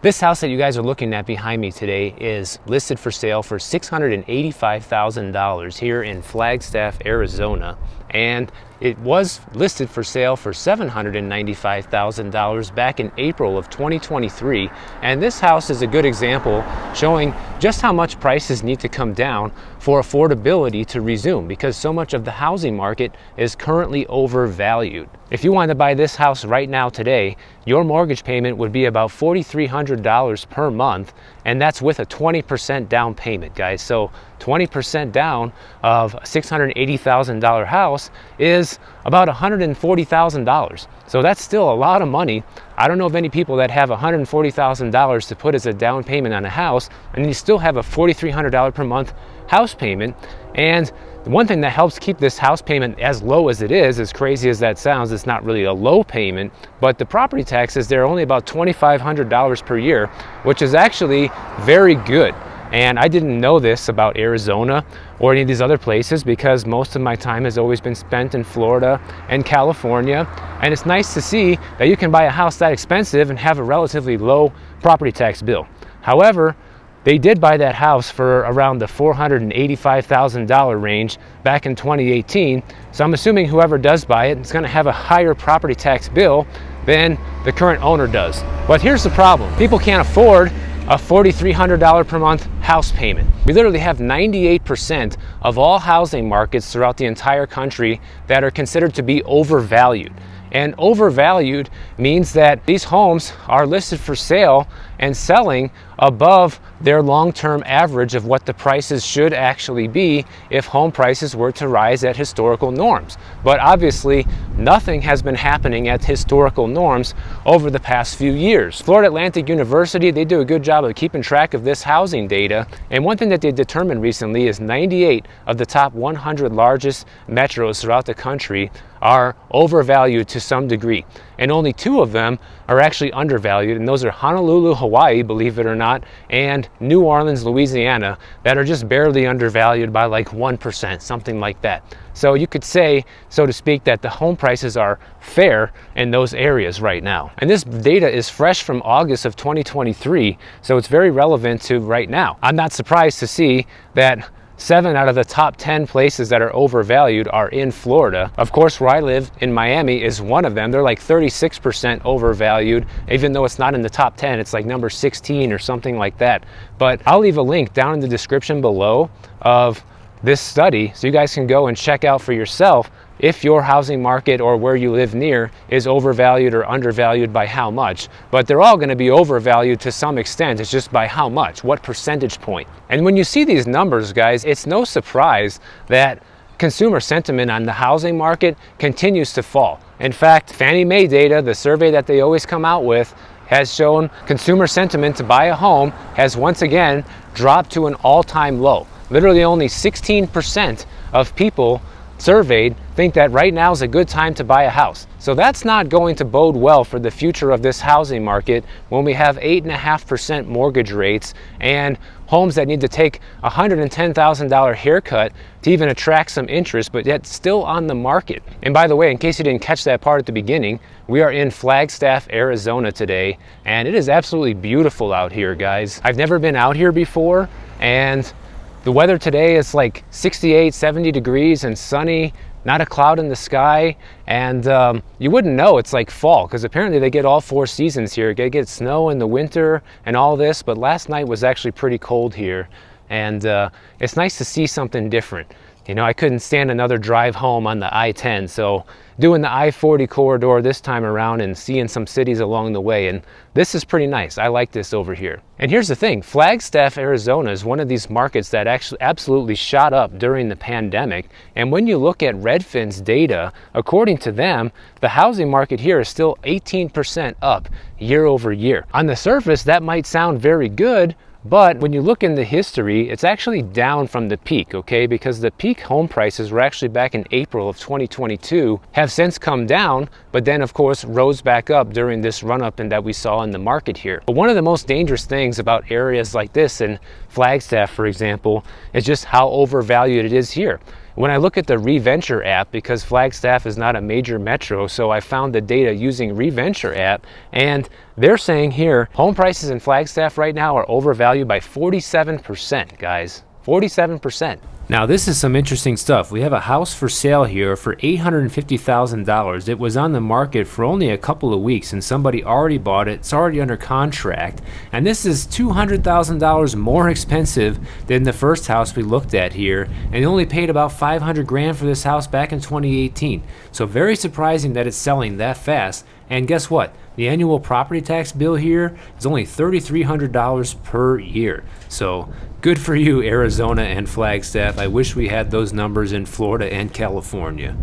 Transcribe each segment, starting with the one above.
This house that you guys are looking at behind me today is listed for sale for $685,000 here in Flagstaff, Arizona. And it was listed for sale for $795,000 back in April of 2023. And this house is a good example showing just how much prices need to come down for affordability to resume, because so much of the housing market is currently overvalued. If you wanted to buy this house right now today, your mortgage payment would be about $4,300 per month, and that's with a 20% down payment, guys. So 20% down of a $680,000 house is about $140,000. So that's still a lot of money. I don't know of any people that have $140,000 to put as a down payment on a house, and you still have a $4,300 per month house payment. And the one thing that helps keep this house payment as low as it is, as crazy as that sounds, it's not really a low payment, but the property taxes, they're only about $2,500 per year, which is actually very good. And I didn't know this about Arizona or any of these other places because most of my time has always been spent in Florida and California. And it's nice to see that you can buy a house that expensive and have a relatively low property tax bill. However, they did buy that house for around the $485,000 range back in 2018. So I'm assuming whoever does buy it is going to have a higher property tax bill than the current owner does. But here's the problem. People can't afford a $4,300 per month house payment. We literally have 98% of all housing markets throughout the entire country that are considered to be overvalued. And overvalued means that these homes are listed for sale and selling above their long-term average of what the prices should actually be if home prices were to rise at historical norms. But obviously, nothing has been happening at historical norms over the past few years. Florida Atlantic University, they do a good job of keeping track of this housing data. And one thing that they determined recently is 98 of the top 100 largest metros throughout the country are overvalued to some degree. And only 2 of them are actually undervalued, and those are Honolulu, Hawaii, believe it or not, and New Orleans, Louisiana, that are just barely undervalued by like 1%, something like that. So you could say, so to speak, that the home prices are fair in those areas right now. And this data is fresh from August of 2023, so it's very relevant to right now. I'm not surprised to see that 7 out of the top 10 places that are overvalued are in Florida. Of course, where I live in Miami is one of them. They're like 36% overvalued, even though it's not in the top 10. It's like number 16 or something like that. But I'll leave a link down in the description below of this study so you guys can go and check out for yourself if your housing market or where you live near is overvalued or undervalued by how much. But they're all going to be overvalued to some extent. It's just by how much, what percentage point. And when you see these numbers, guys, it's no surprise that consumer sentiment on the housing market continues to fall. In fact, Fannie Mae data, the survey that they always come out with, has shown consumer sentiment to buy a home has once again dropped to an all-time low. Literally only 16% of people surveyed think that right now is a good time to buy a house. So that's not going to bode well for the future of this housing market when we have 8.5% mortgage rates and homes that need to take a $110,000 haircut to even attract some interest, but yet still on the market. And by the way, in case you didn't catch that part at the beginning, we are in Flagstaff, Arizona today, and it is absolutely beautiful out here, guys. I've never been out here before, and the weather today is like 68, 70 degrees and sunny, not a cloud in the sky, and you wouldn't know it's like fall because apparently they get all 4 seasons here. They get snow in the winter and all this, but last night was actually pretty cold here, and it's nice to see something different. You know, I couldn't stand another drive home on the I-10, so doing the I-40 corridor this time around and seeing some cities along the way, and this is pretty nice. I like this over here. And here's the thing, Flagstaff, Arizona is one of these markets that actually absolutely shot up during the pandemic, and when you look at Redfin's data, according to them, the housing market here is still 18% up year over year. On the surface, that might sound very good, but when you look into history, it's actually down from the peak, okay? Because the peak home prices were actually back in April of 2022, have since come down, but then of course rose back up during this run-up and that we saw in the market here. But one of the most dangerous things about areas like this in Flagstaff, for example, is just how overvalued it is here. When I look at the ReVenture app, because Flagstaff is not a major metro, so I found the data using ReVenture app, and they're saying here home prices in Flagstaff right now are overvalued by 47%, guys. 47%. Now this is some interesting stuff. We have a house for sale here for $850,000. It was on the market for only a couple of weeks and somebody already bought it. It's already under contract. And this is $200,000 more expensive than the first house we looked at here. And they only paid about 500 grand for this house back in 2018. So very surprising that it's selling that fast. And guess what? The annual property tax bill here is only $3,300 per year. So good for you, Arizona and Flagstaff. I wish we had those numbers in Florida and California.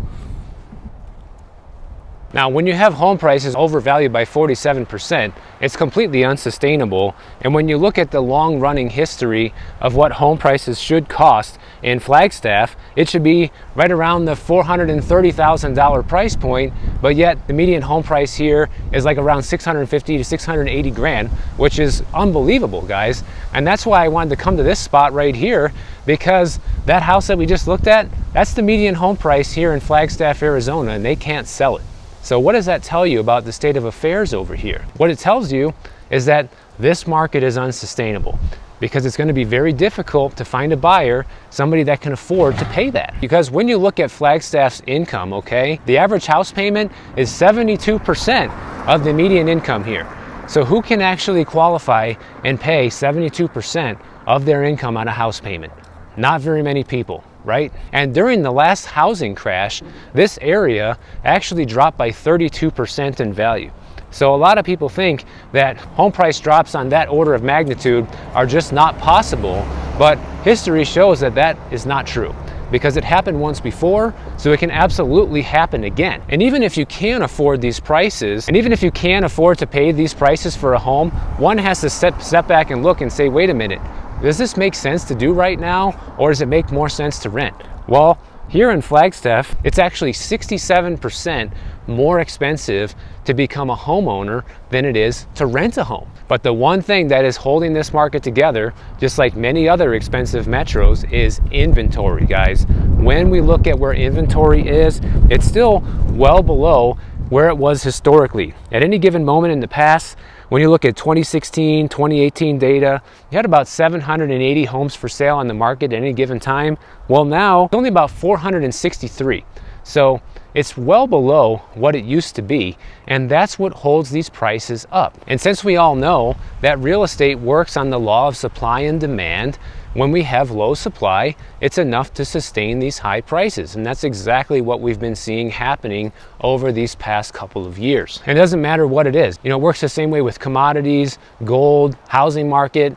Now, when you have home prices overvalued by 47%, it's completely unsustainable. And when you look at the long-running history of what home prices should cost in Flagstaff, it should be right around the $430,000 price point, but yet the median home price here is like around 650 to 680 grand, which is unbelievable, guys. And that's why I wanted to come to this spot right here, because that house that we just looked at, that's the median home price here in Flagstaff, Arizona, and they can't sell it. So what does that tell you about the state of affairs over here? What it tells you is that this market is unsustainable, because it's going to be very difficult to find a buyer, somebody that can afford to pay that. Because when you look at Flagstaff's income, okay, the average house payment is 72% of the median income here. So who can actually qualify and pay 72% of their income on a house payment? Not very many people, right? And during the last housing crash, this area actually dropped by 32% in value. So a lot of people think that home price drops on that order of magnitude are just not possible, but history shows that that is not true, because it happened once before, so it can absolutely happen again. And even if you can't afford these prices, and even if you can't afford to pay these prices for a home, one has to step back and look and say, wait a minute, does this make sense to do right now, or does it make more sense to rent? Well, here in Flagstaff, it's actually 67% more expensive to become a homeowner than it is to rent a home. But the one thing that is holding this market together, just like many other expensive metros, is inventory, guys. When we look at where inventory is, it's still well below where it was historically. At any given moment in the past, when you look at 2016, 2018 data, you had about 780 homes for sale on the market at any given time. Well, now it's only about 463. So it's well below what it used to be, and that's what holds these prices up. And since we all know that real estate works on the law of supply and demand, when we have low supply, it's enough to sustain these high prices. And that's exactly what we've been seeing happening over these past couple of years. And it doesn't matter what it is. You know, it works the same way with commodities, gold, housing market.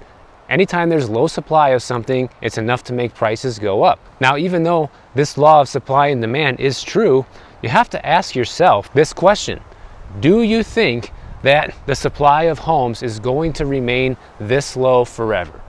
Anytime there's low supply of something, it's enough to make prices go up. Now, even though this law of supply and demand is true, you have to ask yourself this question. Do you think that the supply of homes is going to remain this low forever?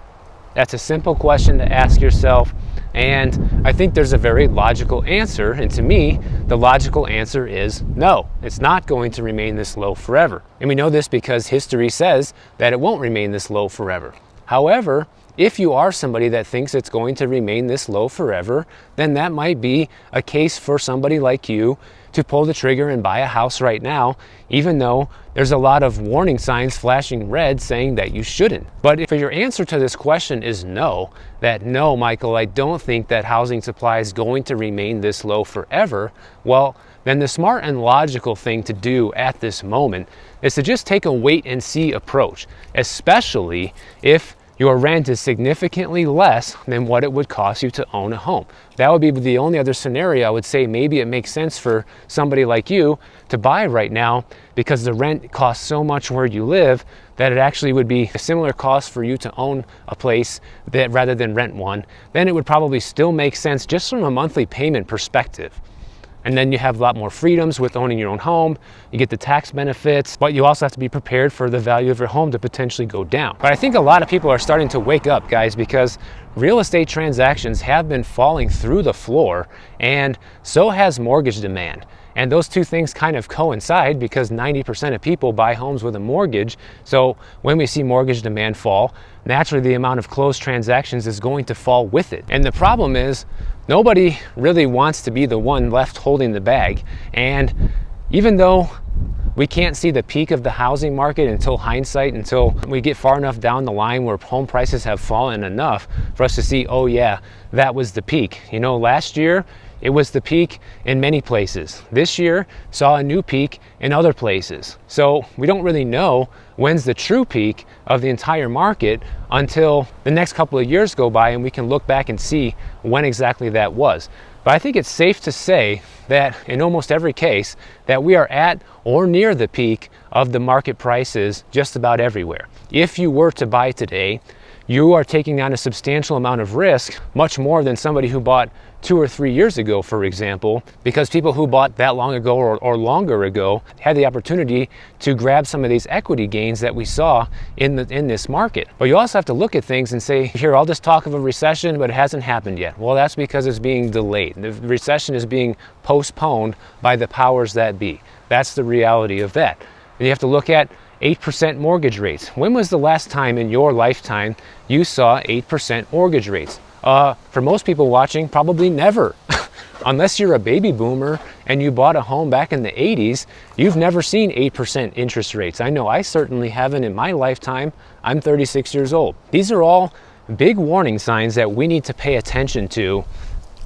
That's a simple question to ask yourself, and I think there's a very logical answer, and to me, the logical answer is no, it's not going to remain this low forever. And we know this because history says that it won't remain this low forever. However, if you are somebody that thinks it's going to remain this low forever, then that might be a case for somebody like you to pull the trigger and buy a house right now, even though there's a lot of warning signs flashing red saying that you shouldn't. But if your answer to this question is no, that no, Michael, I don't think that housing supply is going to remain this low forever, well, then the smart and logical thing to do at this moment is to just take a wait and see approach, especially if your rent is significantly less than what it would cost you to own a home. That would be the only other scenario I would say maybe it makes sense for somebody like you to buy right now, because the rent costs so much where you live that it actually would be a similar cost for you to own a place that rather than rent one. Then it would probably still make sense just from a monthly payment perspective. And then you have a lot more freedoms with owning your own home. You get the tax benefits, but you also have to be prepared for the value of your home to potentially go down. But I think a lot of people are starting to wake up, guys, because real estate transactions have been falling through the floor, and so has mortgage demand. And those two things kind of coincide because 90% of people buy homes with a mortgage. So when we see mortgage demand fall, naturally the amount of closed transactions is going to fall with it. And the problem is nobody really wants to be the one left holding the bag. And even though we can't see the peak of the housing market until we get far enough down the line where home prices have fallen enough for us to see, oh yeah, that was the peak. You know, last year, it was the peak in many places. This year saw a new peak in other places. So we don't really know when's the true peak of the entire market until the next couple of years go by and we can look back and see when exactly that was. But I think it's safe to say that in almost every case that we are at or near the peak of the market prices just about everywhere. If you were to buy today, you are taking on a substantial amount of risk, much more than somebody who bought 2 or 3 years ago, for example, because people who bought that long ago or longer ago had the opportunity to grab some of these equity gains that we saw in this market. But you also have to look at things and say, here, all this talk of a recession, but it hasn't happened yet. Well, that's because it's being delayed. The recession is being postponed by the powers that be. That's the reality of that. And you have to look at 8% mortgage rates. When was the last time in your lifetime you saw 8% mortgage rates? For most people watching, probably never. Unless you're a baby boomer and you bought a home back in the 80s, you've never seen 8% interest rates. I know I certainly haven't in my lifetime. I'm 36 years old. These are all big warning signs that we need to pay attention to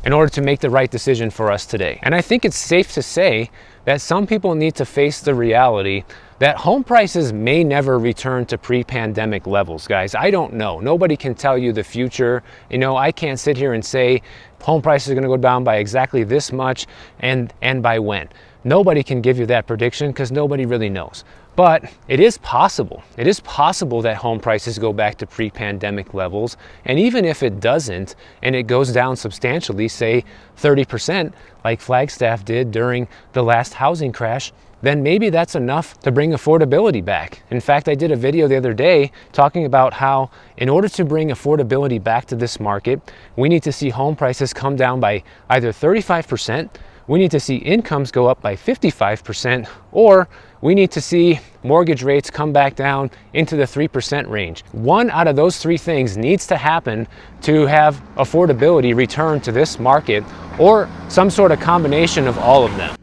in order to make the right decision for us today. And I think it's safe to say that some people need to face the reality that home prices may never return to pre-pandemic levels, guys. I don't know. Nobody can tell you the future. You know, I can't sit here and say home prices are gonna go down by exactly this much and by when. Nobody can give you that prediction because nobody really knows. But it is possible. It is possible that home prices go back to pre-pandemic levels. And even if it doesn't, and it goes down substantially, say 30%, like Flagstaff did during the last housing crash, then maybe that's enough to bring affordability back. In fact, I did a video the other day talking about how in order to bring affordability back to this market, we need to see home prices come down by either 35%, we need to see incomes go up by 55%, or we need to see mortgage rates come back down into the 3% range. One out of those three things needs to happen to have affordability return to this market, or some sort of combination of all of them.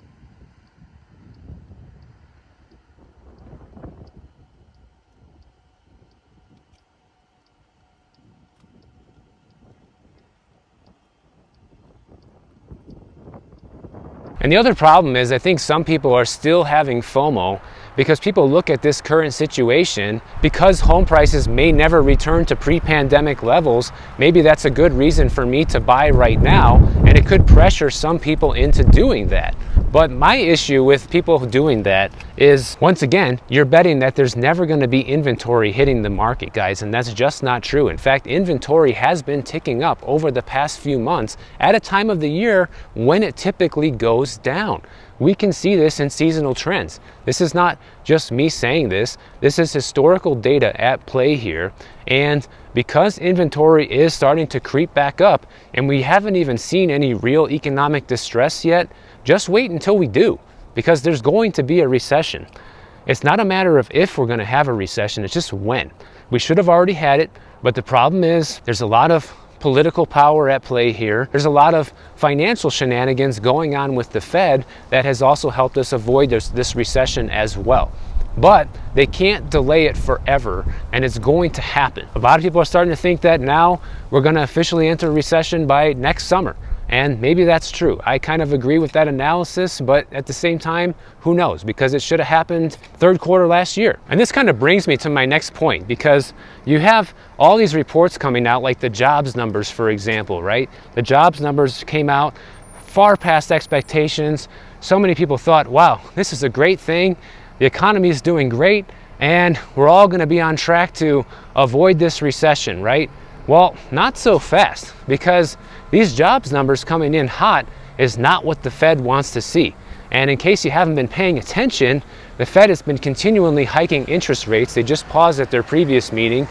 And the other problem is I think some people are still having FOMO because people look at this current situation, because home prices may never return to pre-pandemic levels, maybe that's a good reason for me to buy right now, and it could pressure some people into doing that. But my issue with people doing that is, once again, you're betting that there's never going to be inventory hitting the market, guys, and that's just not true. In fact, inventory has been ticking up over the past few months at a time of the year when it typically goes down. We can see this in seasonal trends. This is not just me saying this. This is historical data at play here. And because inventory is starting to creep back up and we haven't even seen any real economic distress yet, just wait until we do, because there's going to be a recession. It's not a matter of if we're going to have a recession, it's just when. We should have already had it, but the problem is there's a lot of political power at play here. There's a lot of financial shenanigans going on with the Fed that has also helped us avoid this recession as well. But they can't delay it forever, and it's going to happen. A lot of people are starting to think that now we're going to officially enter a recession by next summer. And maybe that's true. I kind of agree with that analysis, but at the same time, who knows? Because it should have happened third quarter last year. And this kind of brings me to my next point, because you have all these reports coming out, like the jobs numbers, for example, right? The jobs numbers came out far past expectations. So many people thought, wow, this is a great thing. The economy is doing great, and we're all going to be on track to avoid this recession, right? Well, not so fast, because these jobs numbers coming in hot is not what the Fed wants to see. And in case you haven't been paying attention, the Fed has been continually hiking interest rates. They just paused at their previous meeting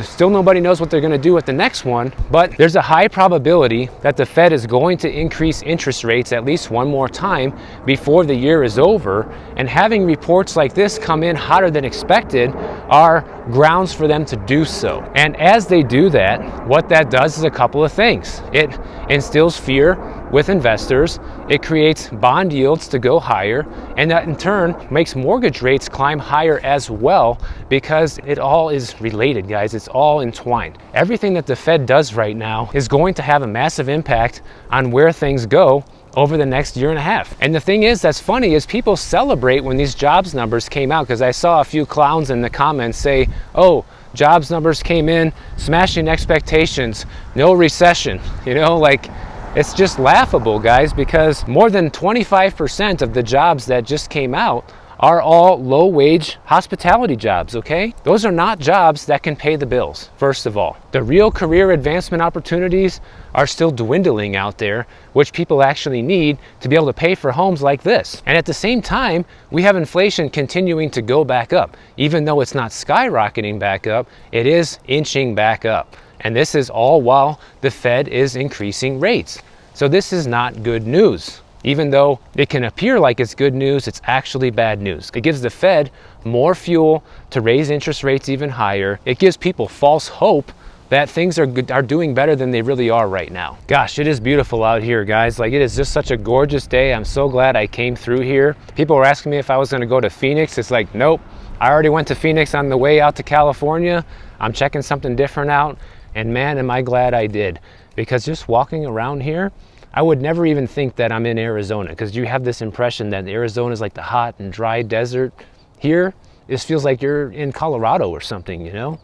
Still nobody knows what they're going to do with the next one, but there's a high probability that the Fed is going to increase interest rates at least one more time before the year is over, and having reports like this come in hotter than expected are grounds for them to do so. And as they do that, what that does is a couple of things. It instills fear with investors, it creates bond yields to go higher, and that in turn makes mortgage rates climb higher as well, because it all is related, guys. It's all entwined. Everything that the Fed does right now is going to have a massive impact on where things go over the next year and a half. And the thing is, that's funny, is people celebrate when these jobs numbers came out, because I saw a few clowns in the comments say, oh, jobs numbers came in, smashing expectations, no recession. You know, like, it's just laughable, guys, because more than 25% of the jobs that just came out are all low-wage hospitality jobs, okay? Those are not jobs that can pay the bills, first of all. The real career advancement opportunities are still dwindling out there, which people actually need to be able to pay for homes like this. And at the same time, we have inflation continuing to go back up. Even though it's not skyrocketing back up, it is inching back up. And this is all while the Fed is increasing rates. So this is not good news. Even though it can appear like it's good news, it's actually bad news. It gives the Fed more fuel to raise interest rates even higher. It gives people false hope that things are doing better than they really are right now. Gosh, it is beautiful out here, guys. Like, it is just such a gorgeous day. I'm so glad I came through here. People were asking me if I was gonna go to Phoenix. It's like, nope. I already went to Phoenix on the way out to California. I'm checking something different out. And man, am I glad I did. Because just walking around here, I would never even think that I'm in Arizona, because you have this impression that Arizona is like the hot and dry desert. Here, this feels like you're in Colorado or something, you know?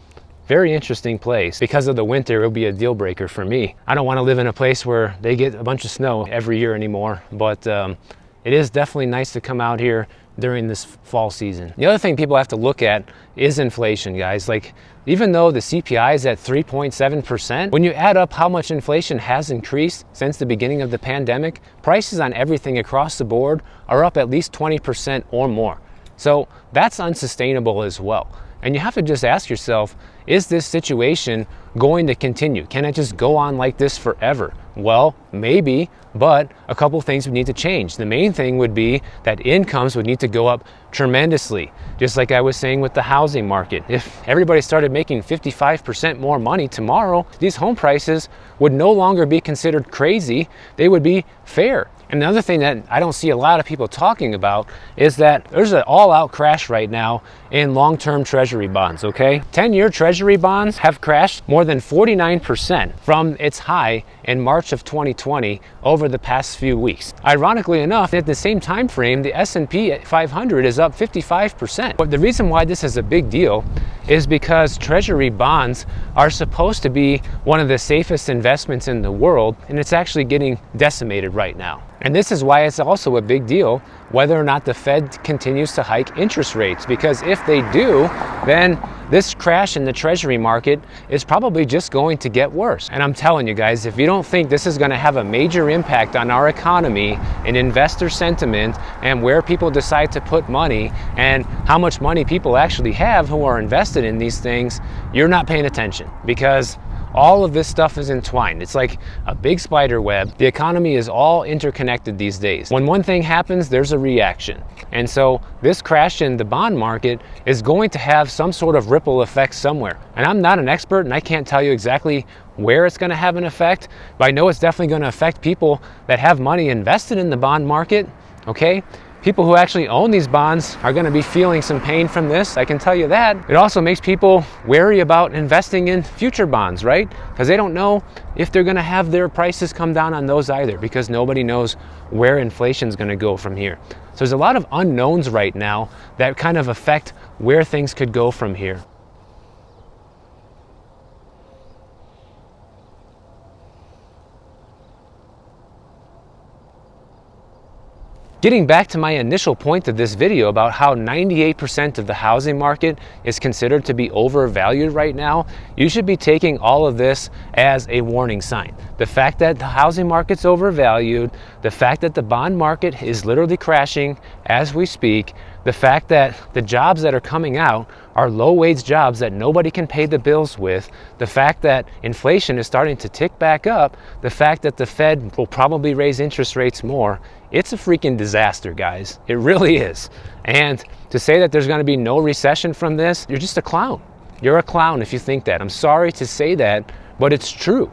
Very interesting place. Because of the winter, it'll be a deal breaker for me. I don't want to live in a place where they get a bunch of snow every year anymore, but it is definitely nice to come out here during this fall season. The other thing people have to look at is inflation, guys. Like, even though the CPI is at 3.7%, when you add up how much inflation has increased since the beginning of the pandemic, prices on everything across the board are up at least 20% or more. So that's unsustainable as well. And you have to just ask yourself, is this situation going to continue? Can it just go on like this forever? Well, maybe, but a couple things would need to change. The main thing would be that incomes would need to go up tremendously. Just like I was saying with the housing market. If everybody started making 55% more money tomorrow, these home prices would no longer be considered crazy. They would be fair. And another thing that I don't see a lot of people talking about is that there's an all-out crash right now in long-term treasury bonds, okay? 10-year treasury bonds have crashed more than 49% from its high in March of 2020 over the past few weeks. Ironically enough, at the same time frame, the S&P 500 is up 55%. But the reason why this is a big deal is because treasury bonds are supposed to be one of the safest investments in the world, and it's actually getting decimated right now. And this is why it's also a big deal whether or not the Fed continues to hike interest rates, because if they do, then this crash in the treasury market is probably just going to get worse. And I'm telling you guys, if you don't think this is going to have a major impact on our economy and investor sentiment and where people decide to put money and how much money people actually have who are invested in these things, you're not paying attention, because all of this stuff is entwined. It's like a big spider web. The economy is all interconnected these days. When one thing happens, there's a reaction. And so this crash in the bond market is going to have some sort of ripple effect somewhere. And I'm not an expert, and I can't tell you exactly where it's going to have an effect, but I know it's definitely going to affect people that have money invested in the bond market, okay? People who actually own these bonds are going to be feeling some pain from this, I can tell you that. It also makes people wary about investing in future bonds, right? Because they don't know if they're going to have their prices come down on those either, because nobody knows where inflation is going to go from here. So there's a lot of unknowns right now that kind of affect where things could go from here. Getting back to my initial point of this video about how 98% of the housing market is considered to be overvalued right now, you should be taking all of this as a warning sign. The fact that the housing market's overvalued, the fact that the bond market is literally crashing as we speak, the fact that the jobs that are coming out are low-wage jobs that nobody can pay the bills with, the fact that inflation is starting to tick back up, the fact that the Fed will probably raise interest rates more, it's a freaking disaster, guys. It really is. And to say that there's going to be no recession from this, you're just a clown. You're a clown if you think that. I'm sorry to say that, but it's true,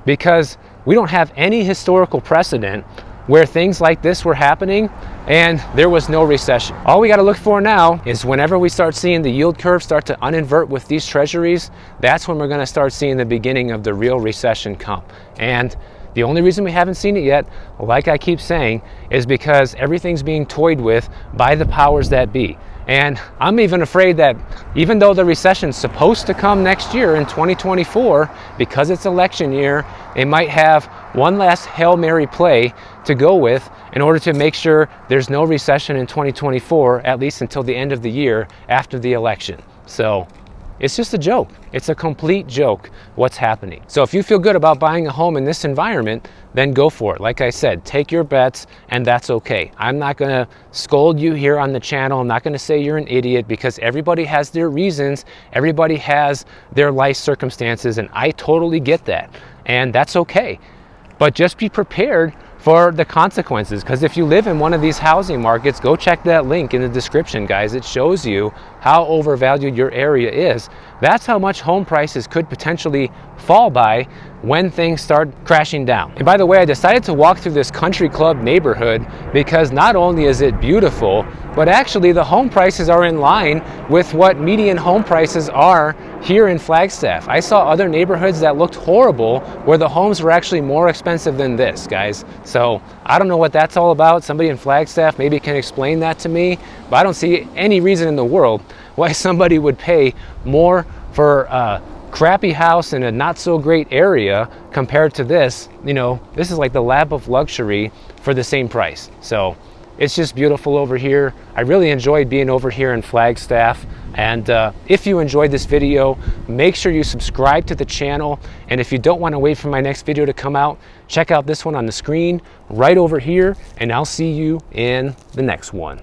because we don't have any historical precedent where things like this were happening and there was no recession. All we got to look for now is whenever we start seeing the yield curve start to uninvert with these treasuries, that's when we're going to start seeing the beginning of the real recession come. And the only reason we haven't seen it yet, like I keep saying, is because everything's being toyed with by the powers that be. And I'm even afraid that even though the recession's supposed to come next year in 2024, because it's election year, they might have one last Hail Mary play to go with in order to make sure there's no recession in 2024, at least until the end of the year after the election. So it's just a joke. It's a complete joke what's happening. So if you feel good about buying a home in this environment, then go for it. Like I said, take your bets, and that's okay. I'm not gonna scold you here on the channel. I'm not gonna say you're an idiot, because everybody has their reasons. Everybody has their life circumstances, and I totally get that. And that's okay. But just be prepared for the consequences, because if you live in one of these housing markets, go check that link in the description, guys. It shows you how overvalued your area is. That's how much home prices could potentially fall by when things start crashing down. And by the way, I decided to walk through this country club neighborhood because not only is it beautiful, but actually the home prices are in line with what median home prices are here in Flagstaff. I saw other neighborhoods that looked horrible where the homes were actually more expensive than this, guys. So I don't know what that's all about. Somebody in Flagstaff maybe can explain that to me, but I don't see any reason in the world why somebody would pay more for a crappy house in a not so great area compared to this. You know, this is like the lap of luxury for the same price. So it's just beautiful over here. I really enjoyed being over here in Flagstaff. And if you enjoyed this video, make sure you subscribe to the channel. And if you don't want to wait for my next video to come out, check out this one on the screen right over here, and I'll see you in the next one.